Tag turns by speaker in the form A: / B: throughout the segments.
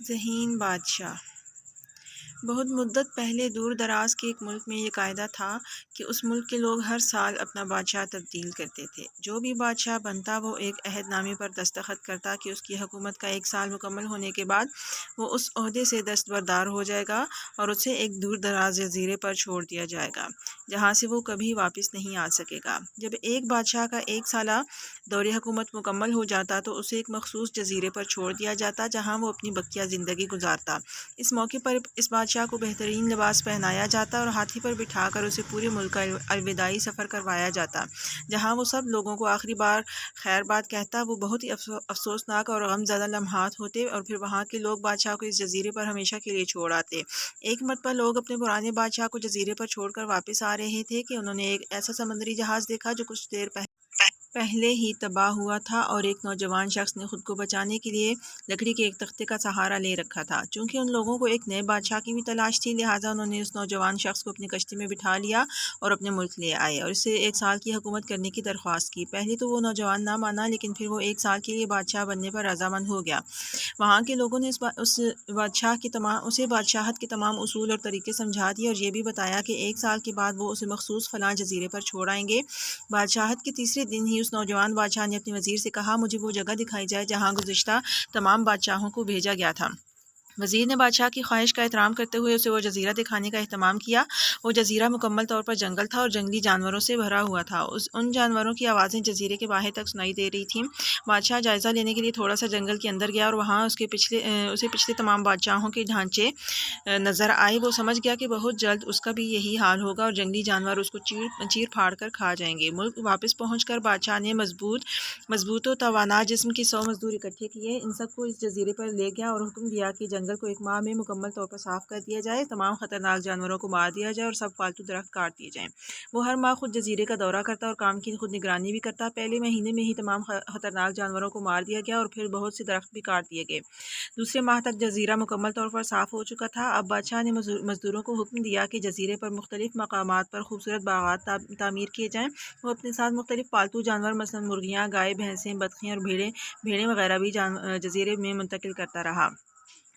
A: ذہین بادشاہ۔ بہت مدت پہلے دور دراز کے ایک ملک میں یہ قاعدہ تھا کہ اس ملک کے لوگ ہر سال اپنا بادشاہ تبدیل کرتے تھے۔ جو بھی بادشاہ بنتا وہ ایک عہد نامے پر دستخط کرتا کہ اس کی حکومت کا 1 سال مکمل ہونے کے بعد وہ اس عہدے سے دستبردار ہو جائے گا اور اسے ایک دور دراز جزیرے پر چھوڑ دیا جائے گا جہاں سے وہ کبھی واپس نہیں آ سکے گا۔ جب ایک بادشاہ کا 1 سالہ دور حکومت مکمل ہو جاتا تو اسے ایک مخصوص جزیرے پر چھوڑ دیا جاتا جہاں وہ اپنی بقیہ زندگی گزارتا۔ اس موقع پر اس بادشاہ کو بہترین لباس پہنایا جاتا اور ہاتھی پر بٹھا کر اسے پورے ملک کا الوداعی سفر کروایا جاتا جہاں وہ سب لوگوں کو آخری بار خیر بات کہتا۔ وہ بہت ہی افسوسناک اور غم زدہ لمحات ہوتے اور پھر وہاں کے لوگ بادشاہ کو اس جزیرے پر ہمیشہ کے لیے چھوڑ آتے۔ ایک مرتبہ لوگ اپنے پرانے بادشاہ کو جزیرے پر چھوڑ کر واپس آ رہے تھے کہ انہوں نے ایک ایسا سمندری جہاز دیکھا جو کچھ دیر پہلے ہی تباہ ہوا تھا اور ایک نوجوان شخص نے خود کو بچانے کے لیے لکڑی کے ایک تختے کا سہارا لے رکھا تھا۔ چونکہ ان لوگوں کو ایک نئے بادشاہ کی بھی تلاش تھی لہٰذا انہوں نے اس نوجوان شخص کو اپنی کشتی میں بٹھا لیا اور اپنے ملک لے آئے اور اسے 1 سال کی حکومت کرنے کی درخواست کی۔ پہلے تو وہ نوجوان نہ مانا لیکن پھر وہ 1 سال کے لیے بادشاہ بننے پر رضامند ہو گیا۔ وہاں کے لوگوں نے اسے بادشاہت کے تمام اصول اور طریقے سمجھا دیے اور یہ بھی بتایا کہ 1 سال کے بعد وہ اسے مخصوص فلاں جزیرے پر چھوڑ آئیں گے۔ بادشاہت کے تیسرے دن ہی اس نوجوان بادشاہ نے اپنے وزیر سے کہا مجھے وہ جگہ دکھائی جائے جہاں گزشتہ تمام بادشاہوں کو بھیجا گیا تھا۔ وزیر نے بادشاہ کی خواہش کا احترام کرتے ہوئے اسے وہ جزیرہ دکھانے کا اہتمام کیا۔ وہ جزیرہ مکمل طور پر جنگل تھا اور جنگلی جانوروں سے بھرا ہوا تھا۔ ان جانوروں کی آوازیں جزیرے کے باہر تک سنائی دے رہی تھیں۔ بادشاہ جائزہ لینے کے لیے تھوڑا سا جنگل کے اندر گیا اور وہاں اسے پچھلے تمام بادشاہوں کے ڈھانچے نظر آئے۔ وہ سمجھ گیا کہ بہت جلد اس کا بھی یہی حال ہوگا اور جنگلی جانور اس کو چیر پھاڑ کر کھا جائیں گے۔ ملک واپس پہنچ کر بادشاہ نے مضبوط و توانا جسم کے 100 مزدور اکٹھے کیے، ان سب کو اس جزیرے پر لے گیا اور حکم دیا کہ جنگل کو 1 ماہ میں مکمل طور پر صاف کر دیا جائے، تمام خطرناک جانوروں کو مار دیا جائے اور سب فالتو درخت کاٹ دیے جائیں۔ وہ ہر ماہ خود جزیرے کا دورہ کرتا اور کام کی خود نگرانی بھی کرتا۔ پہلے مہینے میں ہی تمام خطرناک جانوروں کو مار دیا گیا اور پھر بہت سے درخت بھی کاٹ دیے گئے۔ دوسرے ماہ تک جزیرہ مکمل طور پر صاف ہو چکا تھا۔ اب بادشاہ نے مزدوروں کو حکم دیا کہ جزیرے پر مختلف مقامات پر خوبصورت باغات تعمیر کیے جائیں۔ وہ اپنے ساتھ مختلف پالتو جانور مثلاً مرغیاں، گائے، بھینسیں، بطخیں اور بھیڑیں وغیرہ بھی جزیرے میں منتقل کرتا رہا۔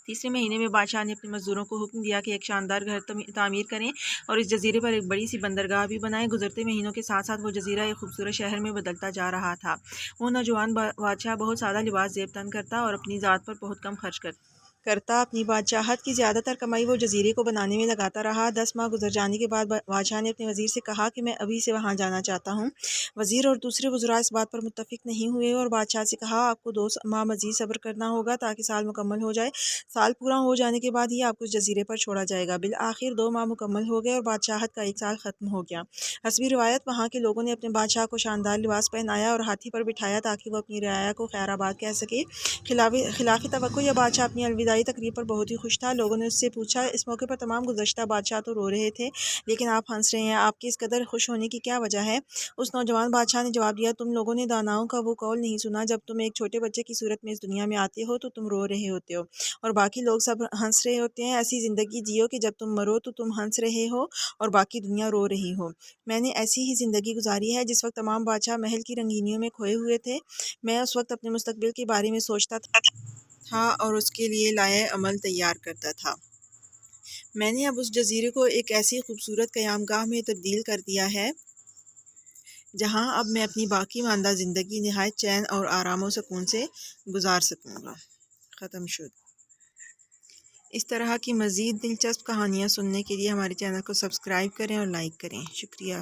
A: تیسرے مہینے میں بادشاہ نے اپنے مزدوروں کو حکم دیا کہ ایک شاندار گھر تعمیر کریں اور اس جزیرے پر ایک بڑی سی بندرگاہ بھی بنائیں۔ گزرتے مہینوں کے ساتھ ساتھ وہ جزیرہ ایک خوبصورت شہر میں بدلتا جا رہا تھا۔ وہ نوجوان بادشاہ بہت سادہ لباس زیب تن کرتا اور اپنی ذات پر بہت کم خرچ کرتا۔ اپنی بادشاہت کی زیادہ تر کمائی وہ جزیرے کو بنانے میں لگاتا رہا۔ 10 ماہ گزر جانے کے بعد بادشاہ نے اپنے وزیر سے کہا کہ میں ابھی سے وہاں جانا چاہتا ہوں۔ وزیر اور دوسرے وزراء اس بات پر متفق نہیں ہوئے اور بادشاہ سے کہا آپ کو 2 ماہ مزید صبر کرنا ہوگا تاکہ سال مکمل ہو جائے۔ سال پورا ہو جانے کے بعد ہی آپ کو اس جزیرے پر چھوڑا جائے گا۔ بالآخر 2 ماہ مکمل ہو گئے اور بادشاہت کا 1 سال ختم ہو گیا۔ حسب روایت وہاں کے لوگوں نے اپنے بادشاہ کو شاندار لباس پہنایا اور ہاتھی پر بٹھایا تاکہ وہ اپنی رعایا کو خیر آباد کہہ سکے۔ خلاف توقع یہ بادشاہ اپنی الوداعی تقریب پر بہت ہی خوش تھا۔ لوگوں نے اس سے پوچھا اس موقع پر تمام گزشتہ بادشاہ تو رو رہے تھے لیکن آپ ہنس رہے ہیں، آپ کی اس قدر خوش ہونے کی کیا وجہ ہے؟ اس نوجوان بادشاہ نے جواب دیا تم لوگوں نے داناؤں کا وہ قول نہیں سنا جب تم ایک چھوٹے بچے کی صورت میں اس دنیا میں آتے ہو تو تم رو رہے ہوتے ہو اور باقی لوگ سب ہنس رہے ہوتے ہیں۔ ایسی زندگی جیو کہ جب تم مرو تو تم ہنس رہے ہو اور باقی دنیا رو رہی ہو۔ میں نے ایسی ہی زندگی گزاری ہے جس وقت تمام بادشاہ محل کی رنگینیوں میں کھوئے ہوئے تھے، میں اس وقت اپنے مستقبل کے بارے میں سوچتا تھا اور اس کے لیے لائحہ عمل تیار کرتا تھا۔ میں نے اب اس جزیرے کو ایک ایسی خوبصورت قیام گاہ میں تبدیل کر دیا ہے جہاں اب میں اپنی باقی ماندہ زندگی نہایت چین اور آرام و سکون سے گزار سکوں گا۔ ختم شد۔ اس طرح کی مزید دلچسپ کہانیاں سننے کے لیے ہمارے چینل کو سبسکرائب کریں اور لائک کریں۔ شکریہ۔